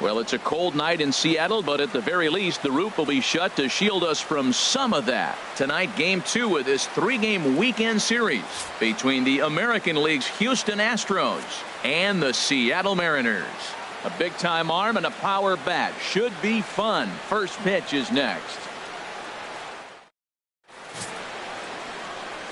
Well, it's a cold night in Seattle, but at the very least, the roof will be shut to shield us from some of that. Tonight, Game 2 of this 3-game weekend series between the American League's Houston Astros and the Seattle Mariners. A big-time arm and a power bat. Should be fun. First pitch is next.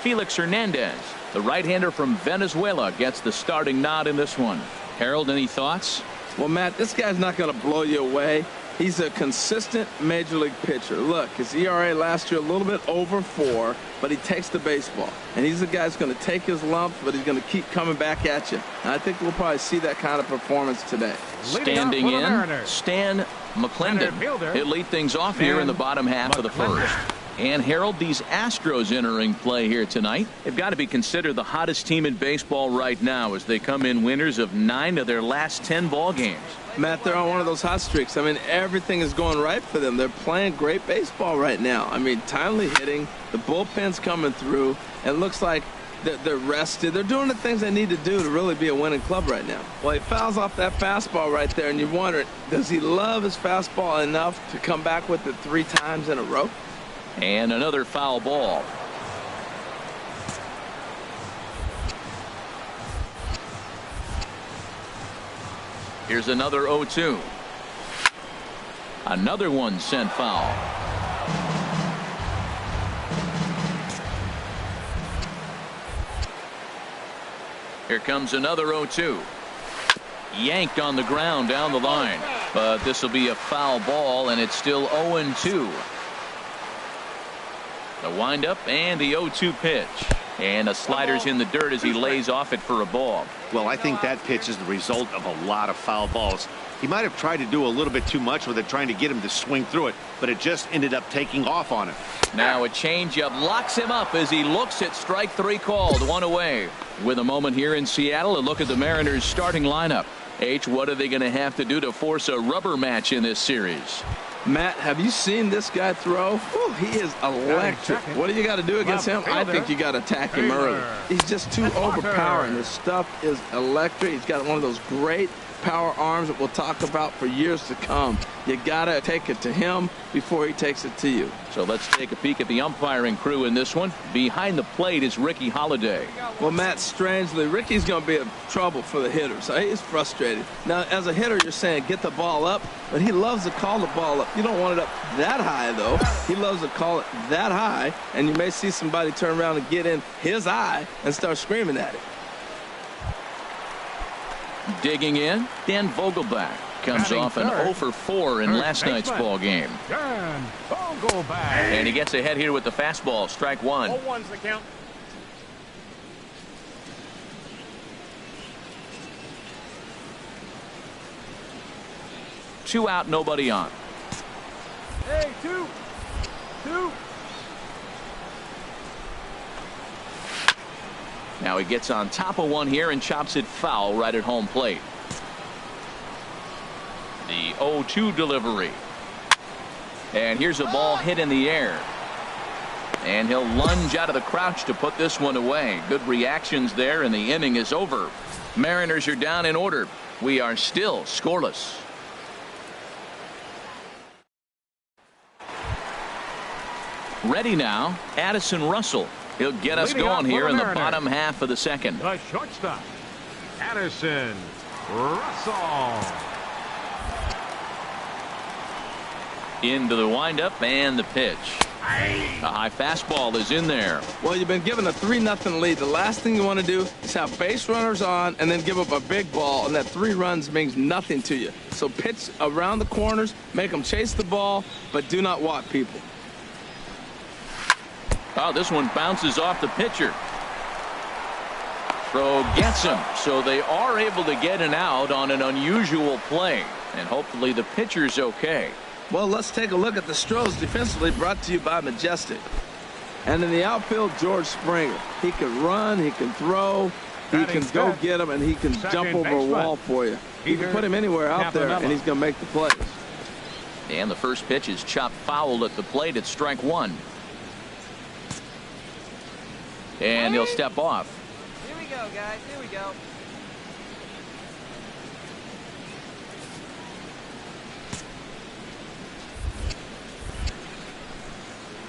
Felix Hernandez, the right-hander from Venezuela, gets the starting nod in this one. Harold, any thoughts? Well, Matt, this guy's not going to blow you away. He's a consistent major league pitcher. Look, his ERA last year a little bit over 4, but he takes the baseball. And he's the guy that's going to take his lumps, but he's going to keep coming back at you. And I think we'll probably see that kind of performance today. Standing in, Stan McClendon. He'll lead things off here in the bottom half of the first. And Harold, these Astros entering play here tonight. They've got to be considered the hottest team in baseball right now as they come in winners of 9 of their last 10 ball games. Matt, they're on one of those hot streaks. I mean, everything is going right for them. They're playing great baseball right now. I mean, timely hitting, the bullpen's coming through, and it looks like they're rested. They're doing the things they need to do to really be a winning club right now. Well, he fouls off that fastball right there, and you wonder, does he love his fastball enough to come back with it 3 times in a row? And another foul ball. Here's another 0-2. Another one sent foul. Here comes another 0-2. Yanked on the ground down the line. But this will be a foul ball, and it's still 0-2. The windup and the 0-2 pitch. And a slider's in the dirt as he lays off it for a ball. Well, I think that pitch is the result of a lot of foul balls. He might have tried to do a little bit too much with it, trying to get him to swing through it, but it just ended up taking off on him. Now a changeup locks him up as he looks at strike 3 called. 1 away. With a moment here in Seattle, a look at the Mariners starting lineup. H, what are they going to have to do to force a rubber match in this series? Matt, have you seen this guy throw? Whew, he is electric. What do you got to do against him? I think you got to attack him early. He's just too overpowering. His stuff is electric. He's got one of those great power arms that we'll talk about for years to come. You got to take it to him before he takes it to you. So let's take a peek at the umpiring crew in this one. Behind the plate is Ricky Holiday. Well, Matt, strangely, Ricky's going to be in trouble for the hitter, so he's frustrated. Now, as a hitter, you're saying get the ball up, but he loves to call the ball up. You don't want it up that high, though. He loves to call it that high, and you may see somebody turn around and get in his eye and start screaming at it. Digging in, Dan Vogelbach comes off an 0 for 4 in last night's ball game. And he gets ahead here with the fastball. Strike 1. 0-1's the count. Two out, nobody on. Hey, 2. Now he gets on top of one here and chops it foul right at home plate. The 0-2 delivery. And here's a ball hit in the air. And he'll lunge out of the crouch to put this one away. Good reactions there, and the inning is over. Mariners are down in order. We are still scoreless. Ready now, Addison Russell. He'll get us going here in the bottom half of the second. The shortstop, Addison Russell. Into the windup and the pitch. A high fastball is in there. Well, you've been given a 3-0 lead. The last thing you want to do is have base runners on and then give up a big ball, and that 3 runs means nothing to you. So pitch around the corners, make them chase the ball, but do not walk people. Oh, this one bounces off the pitcher. Throw gets him, so they are able to get an out on an unusual play, and hopefully the pitcher's okay. Well, let's take a look at the Stros defensively, brought to you by Majestic. And in the outfield, George Springer. He can run, he can throw, he can go get him, and he can jump over a wall for you. You can put him anywhere out there, and he's going to make the plays. And the first pitch is chopped foul at the plate at strike 1. And he'll step off. Here we go, guys. Here we go.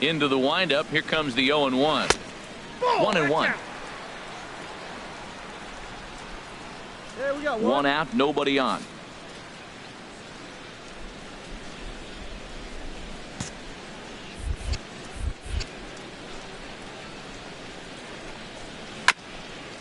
Into the windup. Here comes the 0-1. 1-1. There we go. One out, nobody on.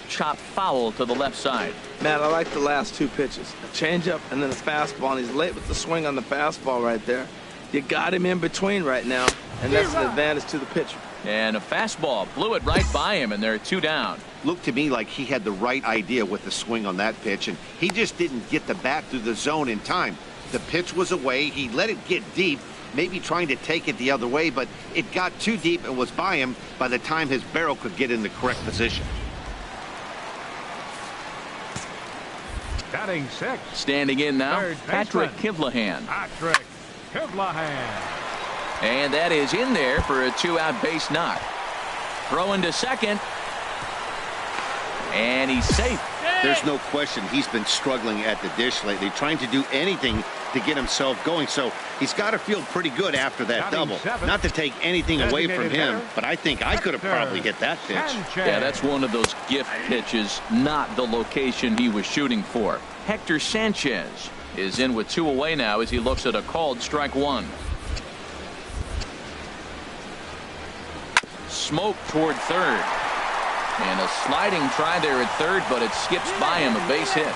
Chop foul to the left side. Matt, I like the last 2 pitches. A changeup and then a fastball, and he's late with the swing on the fastball right there. You got him in between right now, and that's an advantage to the pitcher. And a fastball blew it right by him, and they're 2 down. Looked to me like he had the right idea with the swing on that pitch, and he just didn't get the bat through the zone in time. The pitch was away. He let it get deep, maybe trying to take it the other way, but it got too deep and was by him by the time his barrel could get in the correct position. Batting 6. Standing in now, Third Patrick baseman. Kivlahan. Patrick Kivlahan. And that is in there for a 2-out base knock. Throwing to second. And he's safe. There's no question he's been struggling at the dish lately, trying to do anything to get himself going. So he's got to feel pretty good after that double. Not to take anything away from him, but I think I could have probably hit that pitch. Yeah, that's one of those gift pitches, not the location he was shooting for. Hector Sanchez is in with 2 away now as he looks at a called strike 1. Smoke toward third. And a sliding try there at third, but it skips by him, a base hit.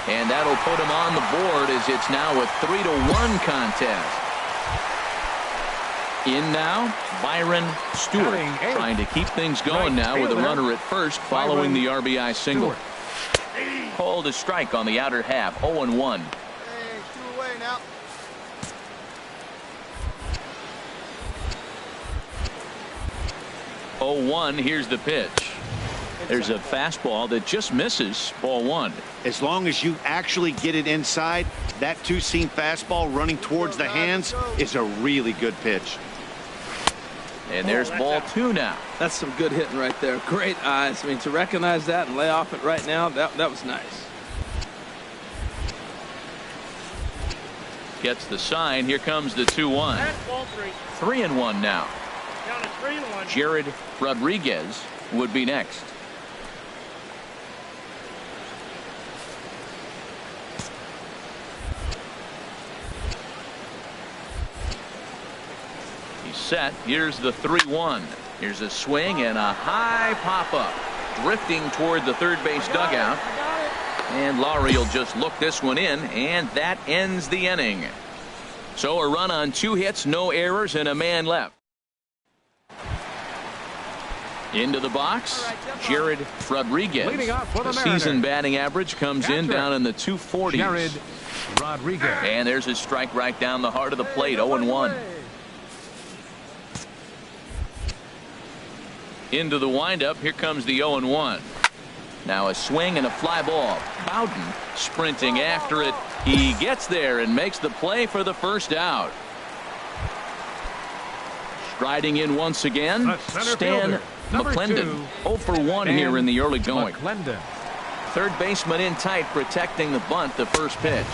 And that'll put him on the board as it's now a 3-1 contest. In now, Byron Stewart, trying to keep things going now with a runner at first following the RBI single. Called a strike on the outer half, 0-1. Hey, 2 away now. Oh, here's the pitch. There's a fastball that just misses, ball 1. As long as you actually get it inside, that 2-seam fastball running towards the hands is a really good pitch. And there's ball 2 now. That's some good hitting right there. Great eyes. I mean, to recognize that and lay off it right now, that was nice. Gets the sign. Here comes the 2-1. 3-1 now. Down to 3-1. Jared Rodriguez would be next. He's set. Here's the 3-1. Here's a swing and a high pop-up. Drifting toward the third base dugout. And Laurie will just look this one in, and that ends the inning. So a run on 2 hits, no errors, and a man left. Into the box, Jared Rodriguez. The season batting average comes in down in the 240s. Jared Rodriguez. And there's a strike right down the heart of the plate, 0-1. Into the windup, here comes the 0-1. Now a swing and a fly ball. Bowden sprinting after it. He gets there and makes the play for the first out. Striding in once again, Stan McClendon. 0 for 1 here in the early going. Third baseman in tight, protecting the bunt, the first pitch.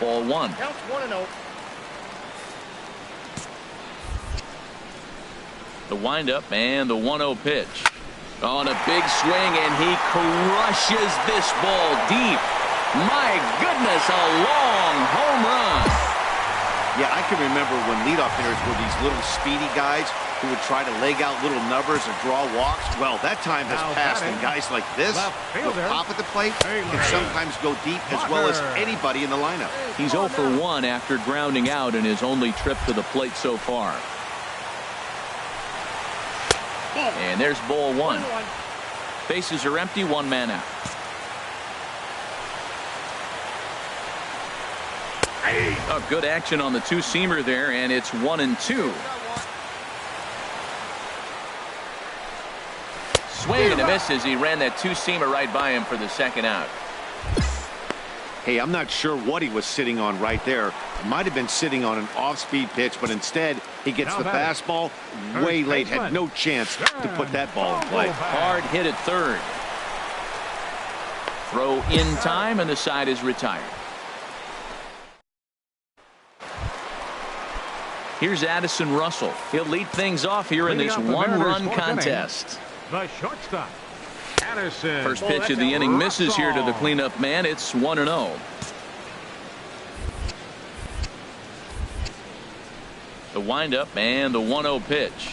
Ball 1. Counts 1-0. The windup and the 1-0 pitch. On a big swing, and he crushes this ball deep. My goodness, a long home run. Yeah, I can remember when leadoff hitters were these little speedy guys who would try to leg out little numbers or draw walks. Well, that time has passed, and guys like this will pop at the plate and sometimes go deep as well as anybody in the lineup. He's 0 for 1 after grounding out in his only trip to the plate so far. And there's ball 1. Bases are empty, 1 man out. Oh, good action on the two-seamer there, and it's 1-2. Swing and a miss as he ran that two-seamer right by him for the second out. Hey, I'm not sure what he was sitting on right there. It might have been sitting on an off-speed pitch, but instead he gets the fastball way late. Had no chance to put that ball in play. Hard hit at third. Throw in time, and the side is retired. Here's Addison Russell. He'll lead things off here in this one-run contest. The shortstop, Addison. First pitch of the inning misses here to the cleanup man. It's 1-0. The windup and the 1-0 pitch.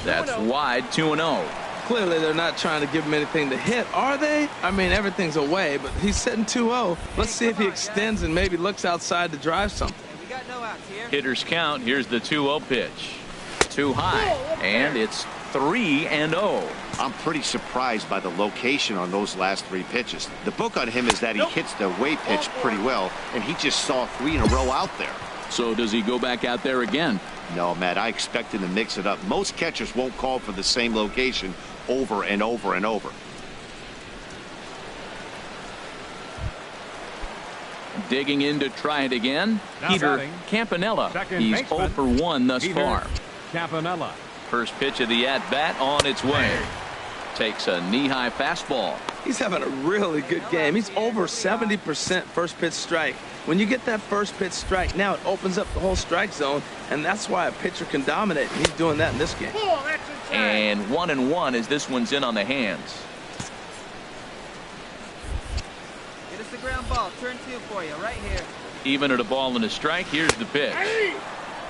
That's wide, 2-0. Clearly, they're not trying to give him anything to hit, are they? I mean, everything's away, but he's sitting 2-0. Let's see if he extends and maybe looks outside to drive something. Hitters count. Here's the 2-0 pitch. Too high, and it's 3-0. I'm pretty surprised by the location on those last 3 pitches. The book on him is that he hits the away pitch pretty well, and he just saw 3 in a row out there. So does he go back out there again? No, Matt, I expect him to mix it up. Most catchers won't call for the same location over and over and over. Digging in to try it again. Peter Campanella. He's 0 for 1 thus far. Campanella. First pitch of the at-bat on its way. Takes a knee-high fastball. He's having a really good game. He's over 70% first pitch strike. When you get that first pitch strike, now it opens up the whole strike zone, and that's why a pitcher can dominate. He's doing that in this game. And 1-1 as this one's in on the hands. Get us the ground ball. Turn 2 for you right here. Even at a ball and a strike, here's the pitch.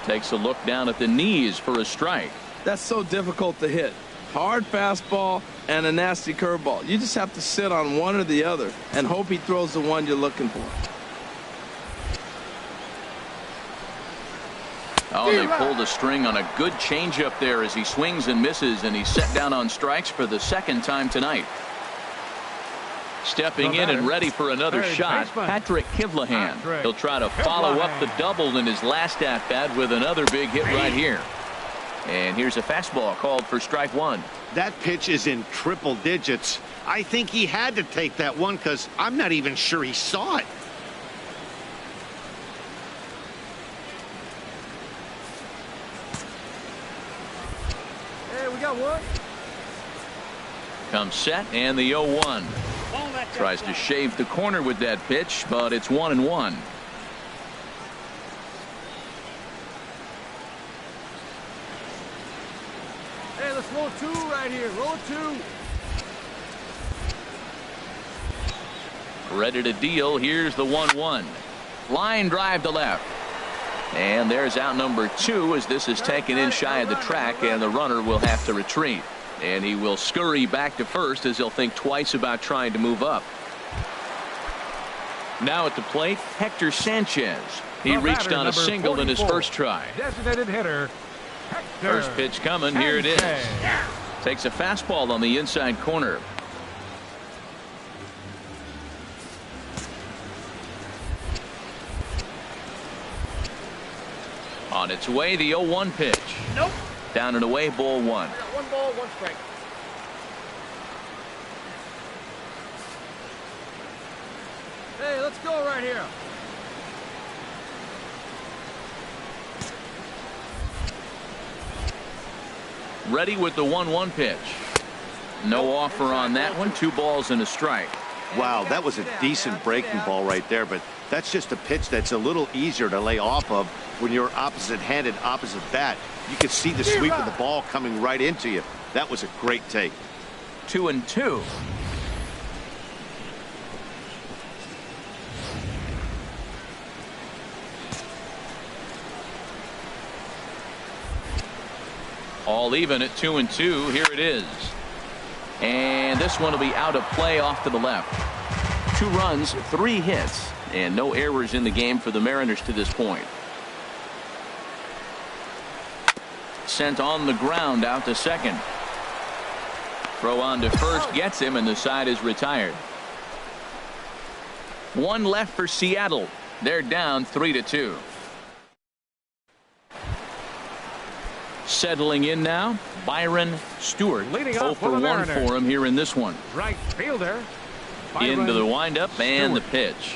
Takes a look down at the knees for a strike. That's so difficult to hit. Hard fastball and a nasty curveball. You just have to sit on one or the other and hope he throws the one you're looking for. Oh, they pulled a string on a good changeup there as he swings and misses, and he's set down on strikes for the second time tonight. Stepping in and ready for another shot, Patrick Kivlahan. He'll try to follow up the double in his last at-bat with another big hit right here. And here's a fastball called for strike 1. That pitch is in triple digits. I think he had to take that one because I'm not even sure he saw it. Hey, we got one. Comes set and the 0-1. Tries to shave the corner with that pitch, but it's 1-1. Hey, let's roll 2 right here. Roll 2. Ready to deal. Here's the 1-1. Line drive to left. And there's out number 2 as this is taken in shy of the track, and the runner will have to retreat. And he will scurry back to first as he'll think twice about trying to move up. Now at the plate, Hector Sanchez. He reached on a single in his first try. Designated hitter, Hector. First pitch coming. Here it is. Takes a fastball on the inside corner. On its way, the 0-1 pitch. Nope. Down and away, ball 1. We got 1 ball, 1 strike. Hey, let's go right here. Ready with the 1-1 pitch. No offer on that one. 2 balls and a strike. Wow, that was a decent breaking ball right there, but that's just a pitch that's a little easier to lay off of when you're opposite-handed, opposite bat. You could see the sweep of the ball coming right into you. That was a great take. 2-2. All even at 2-2. Here it is. And this one will be out of play off to the left. 2 runs, 3 hits, and no errors in the game for the Mariners to this point. Sent on the ground out to second. Throw on to first gets him, and the side is retired. 1 left for Seattle. They're down 3-2. Settling in now, Byron Stewart. Leading 0 off for 1 for him here in this one. Right fielder. Into the windup and the Stewart. pitch.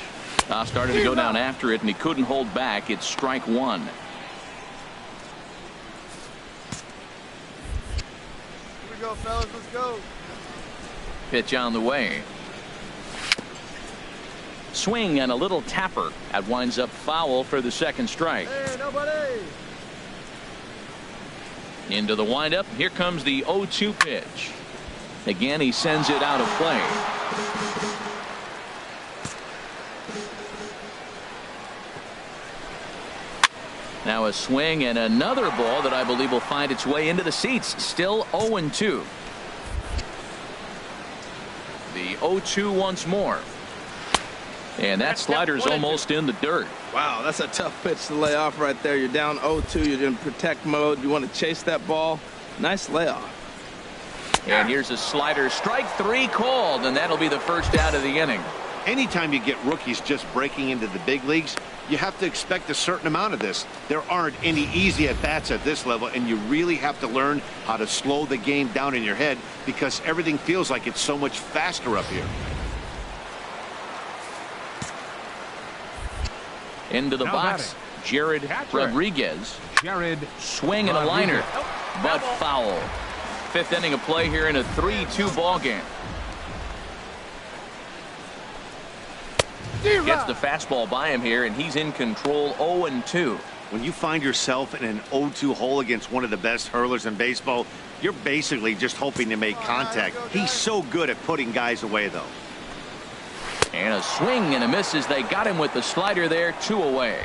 Started to go down after it, and he couldn't hold back. It's strike 1. Here we go, fellas. Let's go. Pitch on the way. Swing and a little tapper. That winds up foul for the second strike. Hey, nobody. Into the windup. Here comes the 0-2 pitch. Again, he sends it out of play. Now a swing and another ball that I believe will find its way into the seats. Still 0-2. The 0-2 once more. And that slider's almost in the dirt. Wow, that's a tough pitch to lay off right there. You're down 0-2. You're in protect mode. You want to chase that ball. Nice layoff. And here's a slider. Strike 3 called, and that'll be the first out of the inning. Anytime you get rookies just breaking into the big leagues, you have to expect a certain amount of this. There aren't any easy at-bats at this level, and you really have to learn how to slow the game down in your head because everything feels like it's so much faster up here. Into the Now box, Jared Catcher. Rodriguez. Jared Swing and a liner, but foul. 5th inning of play here in a 3-2 ball game. Gets the fastball by him here, and he's in control. 0-2. When you find yourself in an 0-2 hole against one of the best hurlers in baseball, you're basically just hoping to make contact. He's so good at putting guys away, though. And a swing and a miss as they got him with the slider there. 2 away.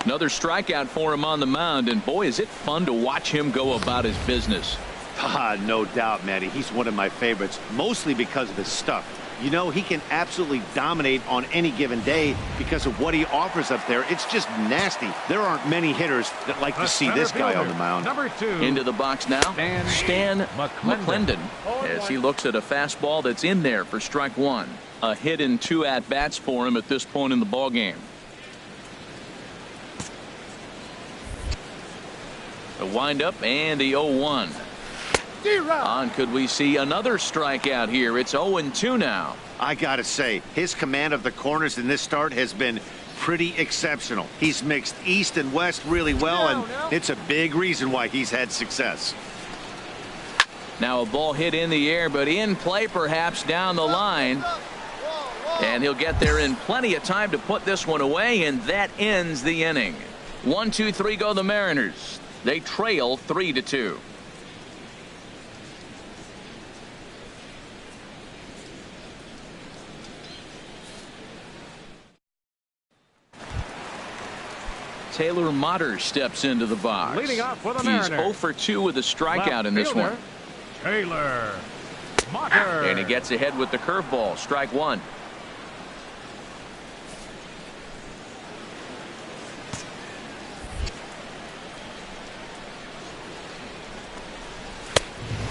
Another strikeout for him on the mound, and boy, is it fun to watch him go about his business. No doubt, Matty. He's one of my favorites, mostly because of his stuff. You know, he can absolutely dominate on any given day because of what he offers up there. It's just nasty. There aren't many hitters that like to see this guy on the mound. Number 2. Into the box now, Stan McClendon, as he looks at a fastball that's in there for strike 1. A hit in 2 at-bats for him at this point in the ball game. The windup and the 0-1. On could we see another strikeout here? It's 0-2 now. I gotta say, his command of the corners in this start has been pretty exceptional. He's mixed east and west really well, and it's a big reason why he's had success. Now a ball hit in the air, but in play perhaps down the line. And he'll get there in plenty of time to put this one away, and that ends the inning. 1-2-3 go the Mariners. They trail 3-2. Taylor Motter steps into the box. Leading off for the He's Mariners. 0 for 2 with a strikeout Left in this fielder, one. Taylor Motter. And he gets ahead with the curveball. Strike 1.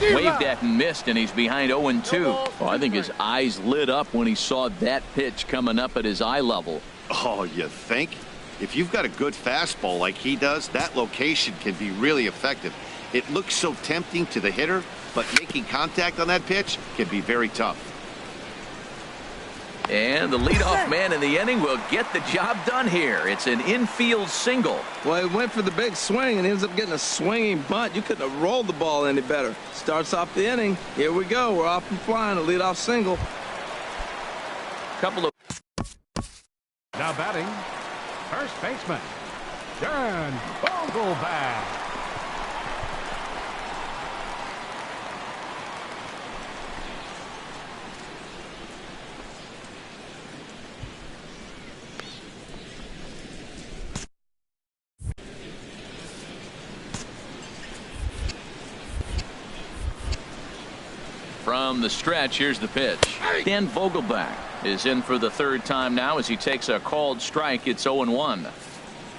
Waved at and missed, and he's behind 0-2. Oh, I think his eyes lit up when he saw that pitch coming up at his eye level. Oh, you think? If you've got a good fastball like he does, that location can be really effective. It looks so tempting to the hitter, but making contact on that pitch can be very tough. And the leadoff man in the inning will get the job done here. It's an infield single. Well, he went for the big swing and ends up getting a swinging bunt. You couldn't have rolled the ball any better. Starts off the inning. Here we go. We're off and flying. A leadoff single. Couple of Now batting, first baseman, John Vogelbach. From the stretch, here's the pitch. Dan Vogelback is in for the third time now as he takes a called strike. It's 0-1.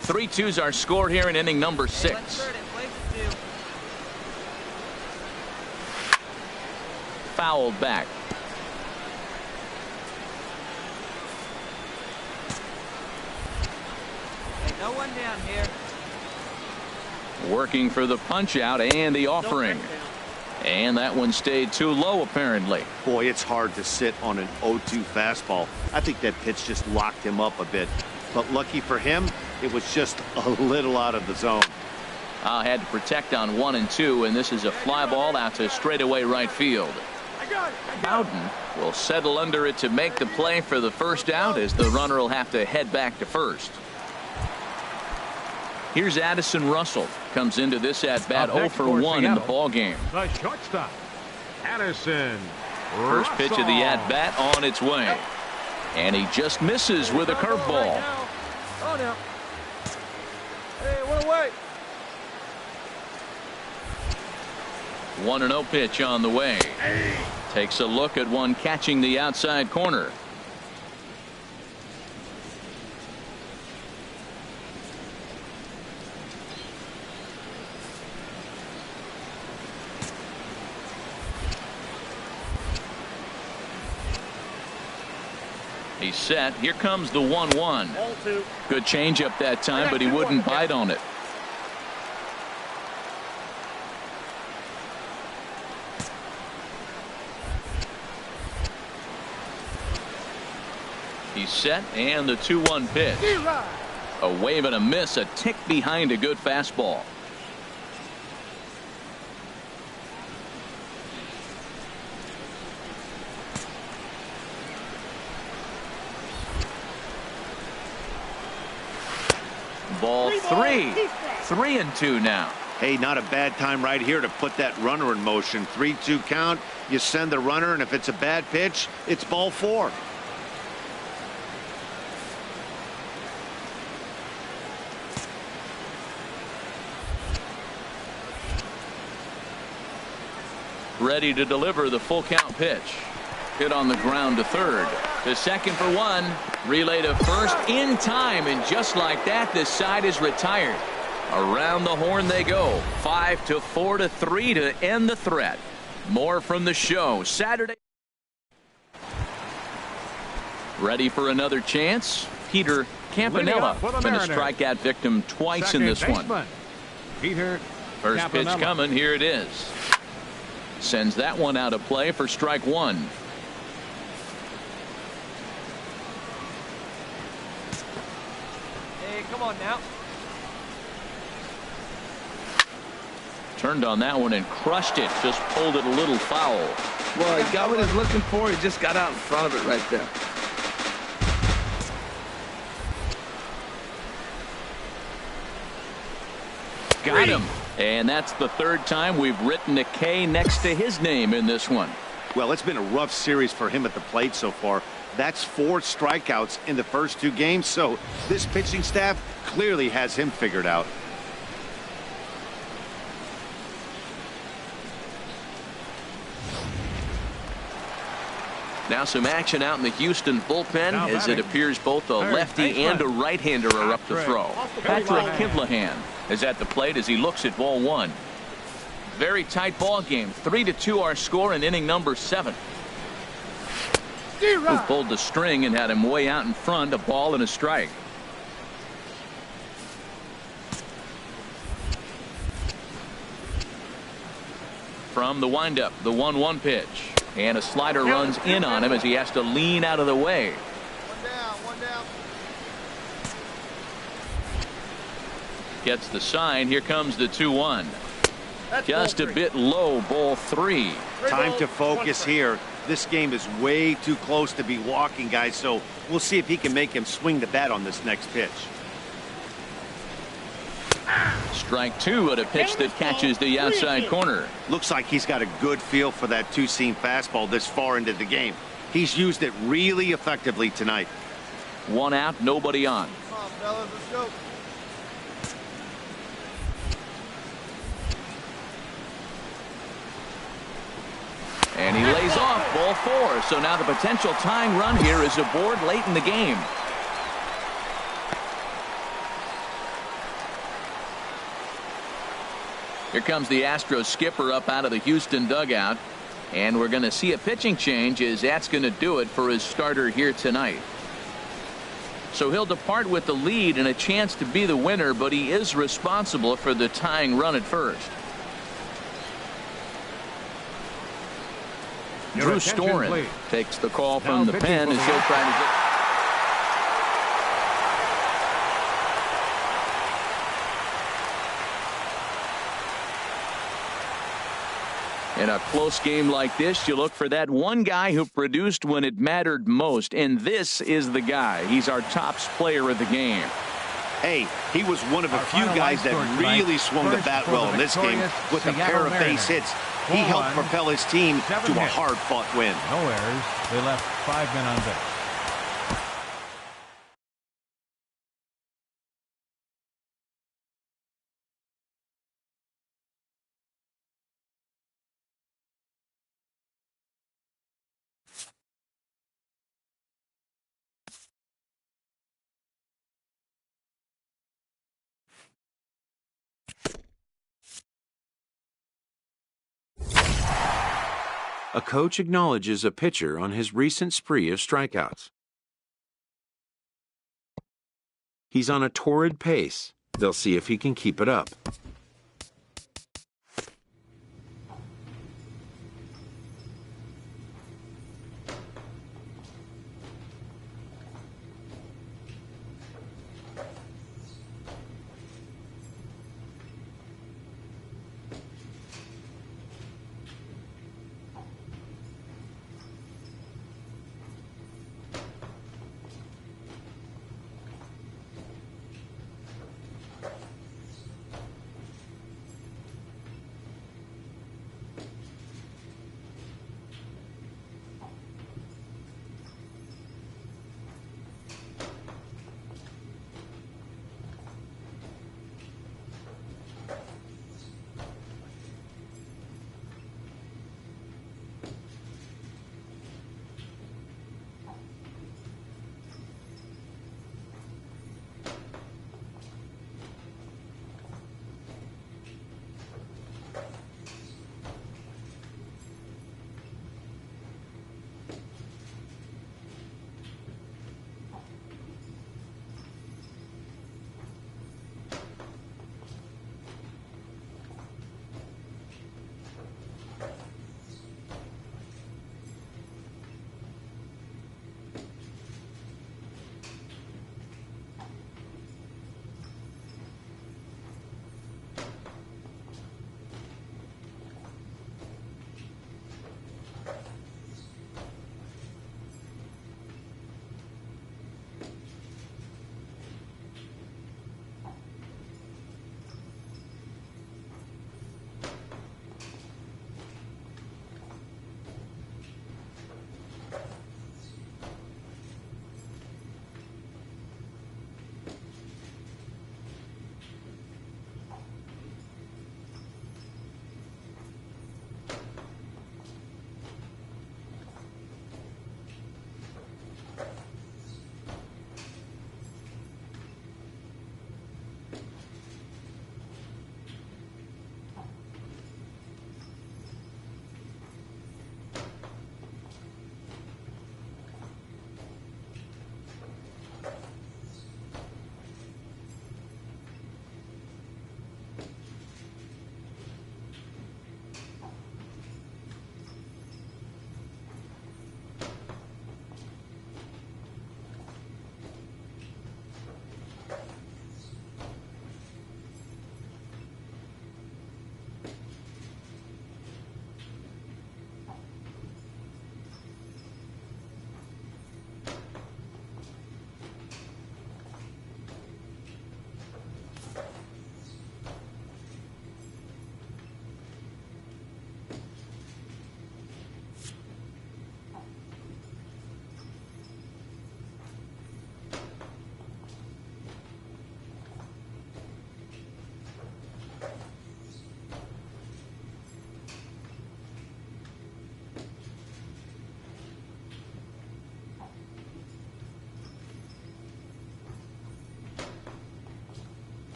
3-2's our score here in inning number 6. Fouled back. No one down here. Working for the punch out and the offering. And that one stayed too low apparently. Boy, it's hard to sit on an 0-2 fastball. I think that pitch just locked him up a bit. But lucky for him, it was just a little out of the zone. Had to protect on 1 and 2, and this is a fly ball out to straightaway right field. Bowden will settle under it to make the play for the first out as the runner will have to head back to first. Here's Addison Russell. Comes into this at bat 0 for 1 in the ball game. The shortstop, Addison First pitch of the at bat on its way. And he just misses with a curveball. Oh, no. Hey, what away? 1-0 pitch on the way. Takes a look at one catching the outside corner. He's set. Here comes the 1-1. Good changeup that time, but he wouldn't bite on it. He's set, and the 2-1 pitch. A wave and a miss, a tick behind a good fastball. Ball 3. 3-2 now. Hey, not a bad time right here to put that runner in motion. 3-2 count. You send the runner, and if it's a bad pitch, it's ball 4. Ready to deliver the full count pitch. Hit on the ground to third. To second for 1. Relay to first in time, and just like that, this side is retired. Around the horn they go. 5-4-3 to end the threat. More from the show Saturday. Ready for another chance? Peter Campanella been a strikeout victim twice in this one. Peter First pitch Campanella. coming. Here it is. Sends that one out of play for strike 1. Hey, come on now. Turned on that one and crushed it. Just pulled it a little foul. Well, he got what he's looking for. He just got out in front of it right there. Got him. And that's the third time we've written a K next to his name in this one. Well, it's been a rough series for him at the plate so far. That's 4 strikeouts in the first 2 games, so this pitching staff clearly has him figured out. Now some action out in the Houston bullpen Now as it batting. appears both a Third lefty baseman. and a right-hander are up to throw. Patrick Kivlahan is at the plate as he looks at ball 1. Very tight ball game. 3-2 our score in inning number 7. Who pulled the string and had him way out in front, a ball and a strike. From the windup, the 1-1 pitch. And a slider runs in on him as he has to lean out of the way. One down. Gets the sign. Here comes the 2-1. Just a bit low, ball 3. Time to focus here. This game is way too close to be walking, guys, so we'll see if he can make him swing the bat on this next pitch. Strike 2 at a pitch that catches the outside corner. Looks like he's got a good feel for that 2-seam fastball this far into the game. He's used it really effectively tonight. 1 out, nobody on. Come on, fellas, let's go. And he lays off ball 4. So now the potential tying run here is aboard late in the game. Here comes the Astros skipper up out of the Houston dugout. And we're going to see a pitching change, as that's going to do it for his starter here tonight. So he'll depart with the lead and a chance to be the winner, but he is responsible for the tying run at first. Drew Storen takes the call from the pen as he'll try to get. In a close game like this, you look for that one guy who produced when it mattered most, and this is the guy. He's our tops player of the game. Hey, he was one of a few guys that really swung the bat well in this game with a pair of base hits. He helped propel his team to a hard-fought win. No errors. They left 5 men on base. A coach acknowledges a pitcher on his recent spree of strikeouts. He's on a torrid pace. They'll see if he can keep it up.